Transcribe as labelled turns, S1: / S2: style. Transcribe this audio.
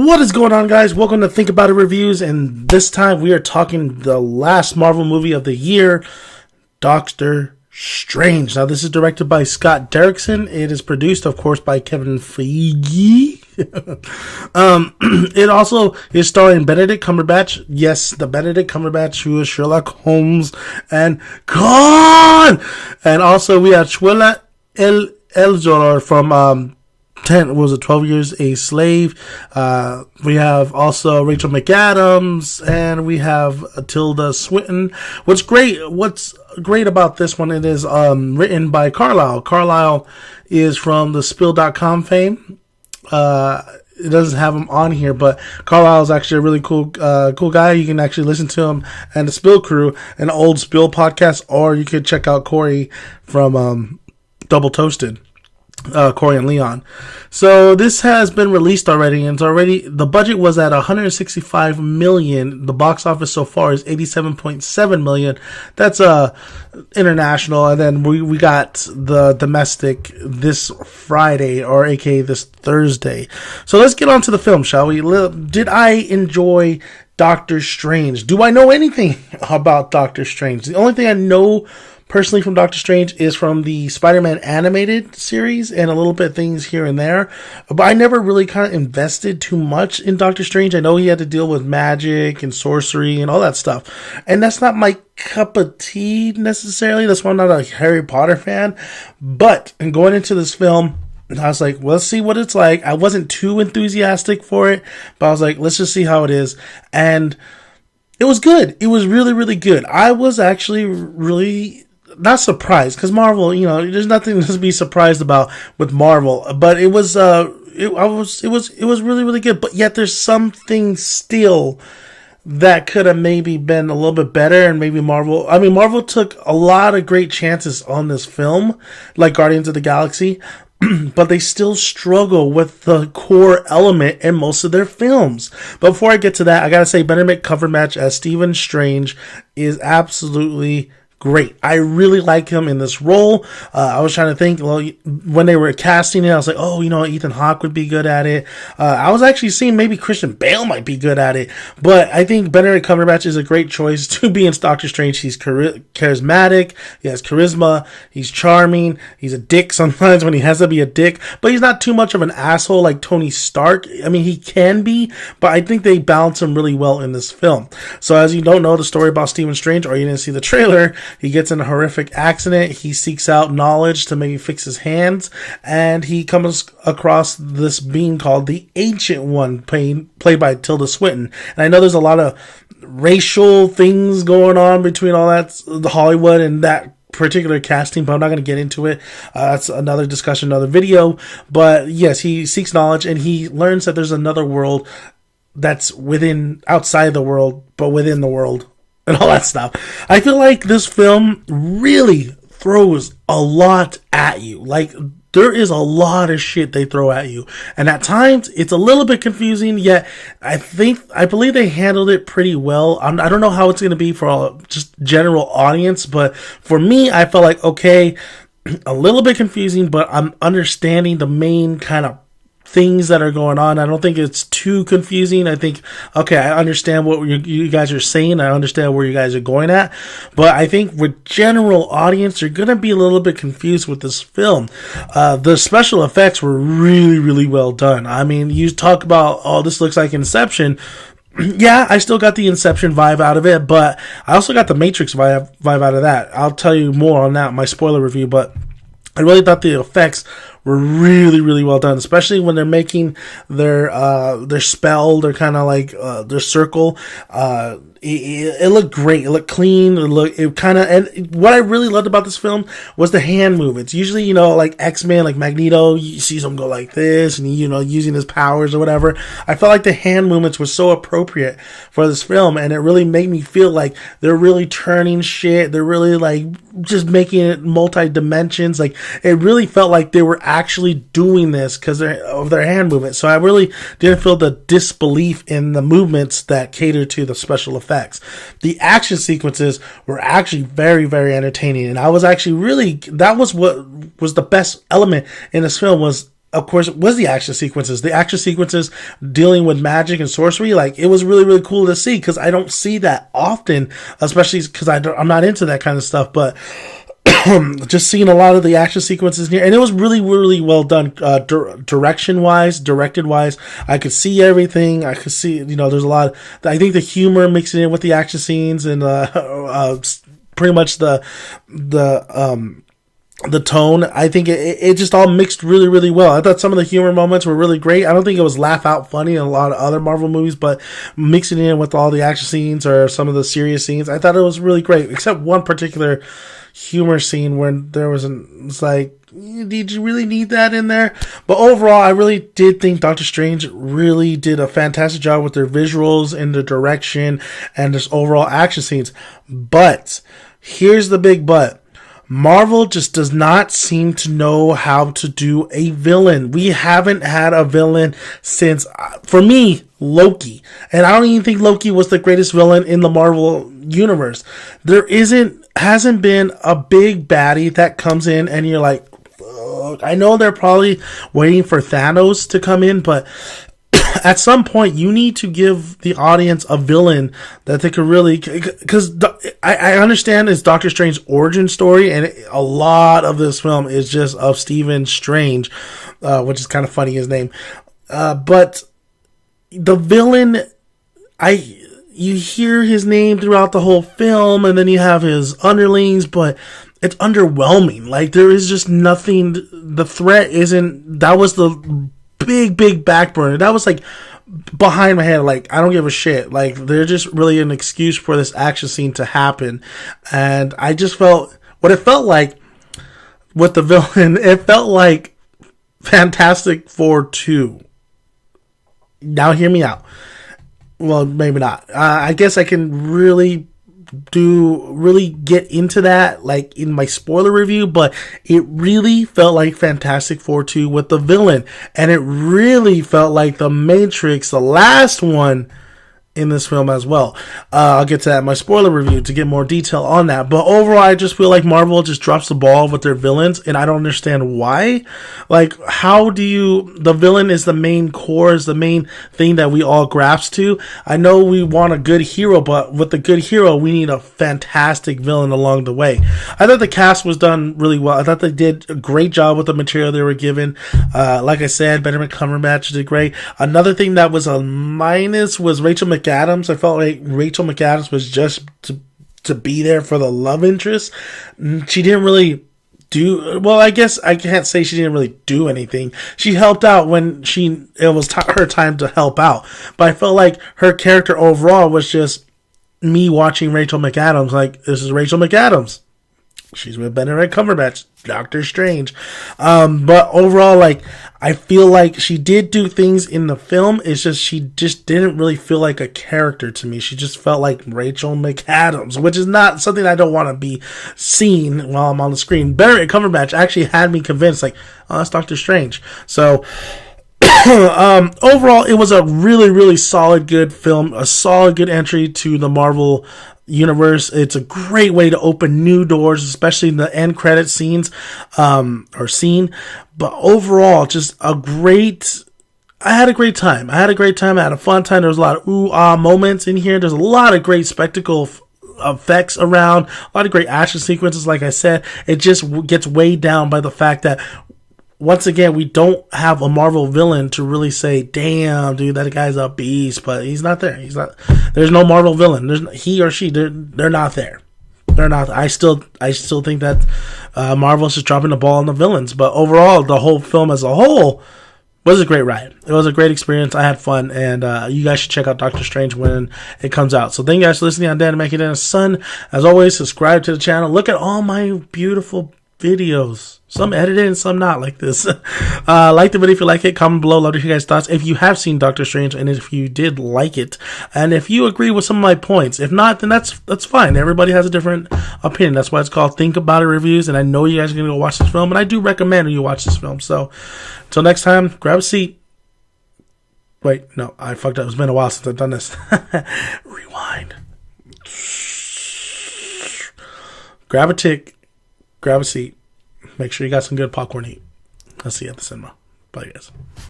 S1: What is going on, guys? Welcome to Think About It Reviews, and this time we are talking the last Marvel movie of the year, Doctor Strange. Now, this is directed by Scott Derrickson. It is produced, of course, by Kevin Feige. It also is starring Benedict Cumberbatch. Yes, the Benedict Cumberbatch who is Sherlock Holmes and Khan. And also we have Chiwetel Ejiofor from 12 Years a Slave. We have also Rachel McAdams, and we have Tilda Swinton. What's great about this one, it is written by Carlisle. Carlisle is from the Spill.com fame. It doesn't have him on here, but Carlisle is actually a really cool guy. You can actually listen to him and the Spill Crew, an old Spill podcast, or you could check out Corey from Double Toasted. Corey and Leon. So this has been released already, and the budget was at $165 million. The box office so far is $87.7 million. That's international, and then we got the domestic this Friday, or aka this Thursday. So let's get on to the film, shall we? Did I enjoy Doctor Strange? Do I know anything about Doctor Strange? The only thing I know personally from Doctor Strange is from the Spider-Man animated series and a little bit of things here and there. But I never really kind of invested too much in Doctor Strange. I know he had to deal with magic and sorcery and all that stuff. And that's not my cup of tea necessarily. That's why I'm not a Harry Potter fan. But in going into this film, I was like, well, let's see what it's like. I wasn't too enthusiastic for it, but I was like, let's just see how it is. And it was good. It was really, really good. I was actually really not surprised, because Marvel, there's nothing to be surprised about with Marvel, but it was really, really good. But yet there's something still that could have maybe been a little bit better, and maybe Marvel took a lot of great chances on this film, like Guardians of the Galaxy, but they still struggle with the core element in most of their films. But before I get to that, I gotta say Benedict Cumberbatch as Stephen Strange is absolutely great. I really like him in this role. I was trying to think, when they were casting it, I was like, Ethan Hawke would be good at it. I was actually seeing maybe Christian Bale might be good at it. But I think Benedict Cumberbatch is a great choice to be in Doctor Strange. He's charismatic. He has charisma. He's charming. He's a dick sometimes when he has to be a dick. But he's not too much of an asshole like Tony Stark. I mean, he can be, but I think they balance him really well in this film. So as you don't know the story about Stephen Strange, or you didn't see the trailer, he gets in a horrific accident. He seeks out knowledge to maybe fix his hands, and he comes across this being called the Ancient One, played by Tilda Swinton. And I know there's a lot of racial things going on between all that, the Hollywood and that particular casting, but I'm not going to get into it. That's another discussion, another video. But yes, he seeks knowledge, and he learns that there's another world that's outside the world, but within the world, and all that stuff. I feel like this film really throws a lot at you. Like, there is a lot of shit they throw at you. And at times, it's a little bit confusing, yet I believe they handled it pretty well. I don't know how it's going to be for just general audience, but for me, I felt like, okay, a little bit confusing, but I'm understanding the main kind of things that are going on. I don't think it's too confusing. I think, okay, I understand what you guys are saying. I understand where you guys are going at. But I think with general audience, you're going to be a little bit confused with this film. The special effects were really, really well done. I mean, you talk about, this looks like Inception. Yeah, I still got the Inception vibe out of it, but I also got the Matrix vibe out of that. I'll tell you more on that in my spoiler review, but I really thought the effects were really, really well done, especially when they're making their spell, their kind of like their circle. It looked great. It looked clean. And what I really loved about this film was the hand movements. Usually, like X-Men, like Magneto, you see him go like this, and using his powers or whatever. I felt like the hand movements were so appropriate for this film, and it really made me feel like they're really turning shit. They're really like just making it multi-dimensions. Like, it really felt like they were actually doing this because of their hand movement. So I really didn't feel the disbelief in the movements that cater to the special effects. The action sequences were actually very, very entertaining, and I was actually that was what was the best element in this film, was of course, was the action sequences. The action sequences dealing with magic and sorcery, like, it was really, really cool to see, because I don't see that often, especially because I'm not into that kind of stuff. But just seeing a lot of the action sequences here, and it was really, really well done, directed wise. I could see everything. I could see, there's a lot. I think the humor mixing in with the action scenes, and pretty much the tone, I think it just all mixed really, really well. I thought some of the humor moments were really great. I don't think it was laugh out funny in a lot of other Marvel movies, but mixing it in with all the action scenes or some of the serious scenes, I thought it was really great, except one particular humor scene where it's like, did you really need that in there? But overall, I really did think Doctor Strange really did a fantastic job with their visuals and the direction and just overall action scenes. But here's the big but. Marvel just does not seem to know how to do a villain. We haven't had a villain since, for me, Loki. And I don't even think Loki was the greatest villain in the Marvel universe. Hasn't been a big baddie that comes in and you're like, ugh. I know they're probably waiting for Thanos to come in, but at some point, you need to give the audience a villain that they could really, because I understand it's Doctor Strange's origin story, and a lot of this film is just of Stephen Strange, which is kind of funny, his name. But the villain, you hear his name throughout the whole film, and then you have his underlings, but it's underwhelming. Like, there is just nothing. The threat isn't. That was the big back burner. That was like behind my head. Like, I don't give a shit. Like, they're just really an excuse for this action scene to happen. And I just felt what it felt like with the villain. It felt like Fantastic Four 2. Now hear me out. Well, maybe not. I guess I can really get into that, like, in my spoiler review, but it really felt like Fantastic Four 2 with the villain, and it really felt like The Matrix, the last one, in this film as well. I'll get to that in my spoiler review to get more detail on that. But overall, I just feel like Marvel just drops the ball with their villains, and I don't understand why. Like, how do the villain is the main core, is the main thing that we all grasp to. I know we want a good hero, but with the good hero, we need a fantastic villain along the way. I thought the cast was done really well. I thought they did a great job with the material they were given. Like I said, Benedict Cumberbatch did great. Another thing that was a minus was Rachel McAdams. I felt like Rachel McAdams was just to be there for the love interest. She didn't really do well. I guess I can't say she didn't really do anything. She helped out when it was her time to help out. But I felt like her character overall was just me watching Rachel McAdams. Like, this is Rachel McAdams. She's with Benedict Cumberbatch, Doctor Strange. But overall, like, I feel like she did do things in the film. It's just, she just didn't really feel like a character to me. She just felt like Rachel McAdams, which is not something I don't want to be seen while I'm on the screen. Benedict Cumberbatch actually had me convinced, like, oh, that's Doctor Strange. So, overall, it was a really, really solid, good film, a solid, good entry to the Marvel universe. It's a great way to open new doors, especially in the end credit scenes, or scene. But overall, just I had a great time. I had a fun time. There was a lot of ooh-ah moments in here. There's a lot of great spectacle effects around, a lot of great action sequences. Like I said, it just gets weighed down by the fact that, once again, we don't have a Marvel villain to really say, damn, dude, that guy's a beast, but he's not there. There's no Marvel villain. He or she, they're not there. They're not. I still think that Marvel's just dropping the ball on the villains. But overall, the whole film as a whole was a great ride. It was a great experience. I had fun, and you guys should check out Doctor Strange when it comes out. So thank you guys for listening on Dan Making Dennis Son. As always, subscribe to the channel. Look at all my beautiful videos. Some edited and some not, like this. Like the video if you like it. Comment below. Love to hear your guys' thoughts. If you have seen Doctor Strange and if you did like it, and if you agree with some of my points. If not, then that's fine. Everybody has a different opinion. That's why it's called Think About It Reviews. And I know you guys are going to go watch this film, and I do recommend you watch this film. So until next time, grab a seat. Wait, no, I fucked up. It's been a while since I've done this. Rewind. Grab a tick. Grab a seat. Make sure you got some good popcorn to eat. I'll see you at the cinema. Bye. Bye, guys.